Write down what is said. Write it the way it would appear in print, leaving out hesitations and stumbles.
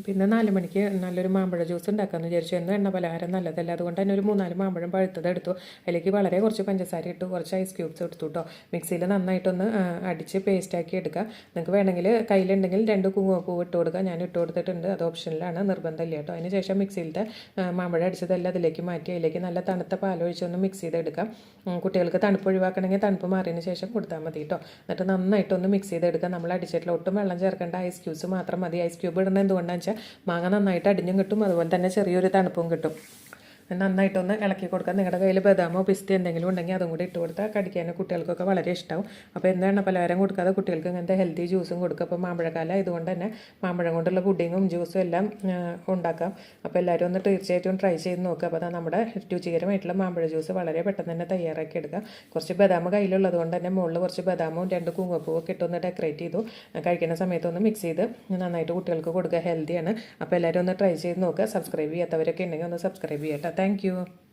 പിന്നെ 4 മണിക്ക് നല്ലൊരു മാമ്പഴ ജ്യൂസ് ഉണ്ടാക്കാമെന്ന് വിചാരിച്ചു. എന്നും എണ്ണ പലഹാരം നല്ലതല്ല, അതുകൊണ്ട് തന്നെ ഒരു 3-4 മാമ്പഴം പഴുത്തത് എടുത്തു. അതിലേക്ക് വളരെ കുറച്ച് പഞ്ചസാര ഇട്ടു, കുറച്ച് ഐസ് ക്യൂബ്സ് എടുത്തു കേട്ടോ. മിക്സിയിൽ നന്നായിട്ടൊന്ന് അടിച്ച് പേസ്റ്റാക്കി എടുക്കുക. നിങ്ങൾക്ക് വേണമെങ്കിൽ കയ്യിലുണ്ടെങ്കിൽ 2 കുങ്കുമപ്പൂവ് ഇട്ട് കൊടുക്കുക. ഞാൻ ഇട്ട് കൊടുത്തിട്ടുണ്ട്, അത് ഓപ്ഷനിലാണ്, നിർബന്ധമില്ല കേട്ടോ. അതിന് ശേഷം മിക്സിയിലത്തെ മാമ്പഴം അടിച്ചതെല്ലാം അതിലേക്ക് മാറ്റി അതിലേക്ക് നല്ല തണുത്ത പാലൊഴിച്ചൊന്ന് മിക്സ് ചെയ്തെടുക്കാം. കുട്ടികൾക്ക് തണുപ്പ് ഒഴിവാക്കണമെങ്കിൽ തണുപ്പ് മാറിയതിന് ശേഷം കൊടുത്താൽ മതി കേട്ടോ. എന്നിട്ട് നന്നായിട്ടൊന്ന് മിക്സ് ചെയ്തെടുക്കുക. നമ്മൾ അടിച്ചിട്ടുള്ള ഒട്ടും വെള്ളം ചേർക്കേണ്ട, ഐസ് ക്യൂബ്സ് മാത്രം മതി. ഐസ് ക്യൂബ് ഇടുന്നത് എന്തുകൊണ്ടാണെന്ന് വെച്ചാൽ മാങ്ങ നന്നായിട്ട് അടിഞ്ഞും കിട്ടും, അതുപോലെ തന്നെ ചെറിയൊരു തണുപ്പും കിട്ടും. നന്നായിട്ടൊന്ന് ഇളക്കി കൊടുക്കാം. നിങ്ങളുടെ കയ്യിൽ ബദാമോ പിസ്ത എന്തെങ്കിലും ഉണ്ടെങ്കിൽ അതും കൂടി ഇട്ട് കൊടുത്താൽ കടിക്കാൻ കുട്ടികൾക്കൊക്കെ വളരെ ഇഷ്ടമാവും. അപ്പോൾ എന്താണ് പലഹാരം കൊടുക്കാതെ കുട്ടികൾക്ക് ഇങ്ങനത്തെ ഹെൽത്തി ജ്യൂസും കൊടുക്കുക. അപ്പോൾ മാമ്പഴക്കാലം ഇതുകൊണ്ട് തന്നെ മാമ്പഴം കൊണ്ടുള്ള പുഡിങ്ങും ജ്യൂസും എല്ലാം ഉണ്ടാക്കാം. അപ്പോൾ എല്ലാവരും ഒന്ന് തീർച്ചയായിട്ടും ട്രൈ ചെയ്ത് നോക്കുക. അപ്പോൾ നമ്മുടെ രുചികരമായിട്ടുള്ള മാമ്പഴ ജ്യൂസ് വളരെ പെട്ടെന്ന് തന്നെ തയ്യാറാക്കി എടുക്കുക. കുറച്ച് ബദാം കയ്യിലുള്ളത് കൊണ്ട് തന്നെ മുകളിൽ കുറച്ച് ബദാമും 2 കുങ്കുമപ്പൂവൊക്കെ ഇട്ടൊന്ന് ഡെക്കറേറ്റ് ചെയ്തു. കഴിക്കുന്ന സമയത്തൊന്ന് മിക്സ് ചെയ്ത് നന്നായിട്ട് കുട്ടികൾക്ക് കൊടുക്കുക, ഹെൽത്തിയാണ്. അപ്പോൾ എല്ലാവരും ഒന്ന് ട്രൈ ചെയ്ത് നോക്കുക. സബ്സ്ക്രൈബ് ചെയ്യാത്തവരൊക്കെ ഉണ്ടെങ്കിൽ ഒന്ന് സബ്സ്ക്രൈബ് ചെയ്യട്ടെ. Thank you.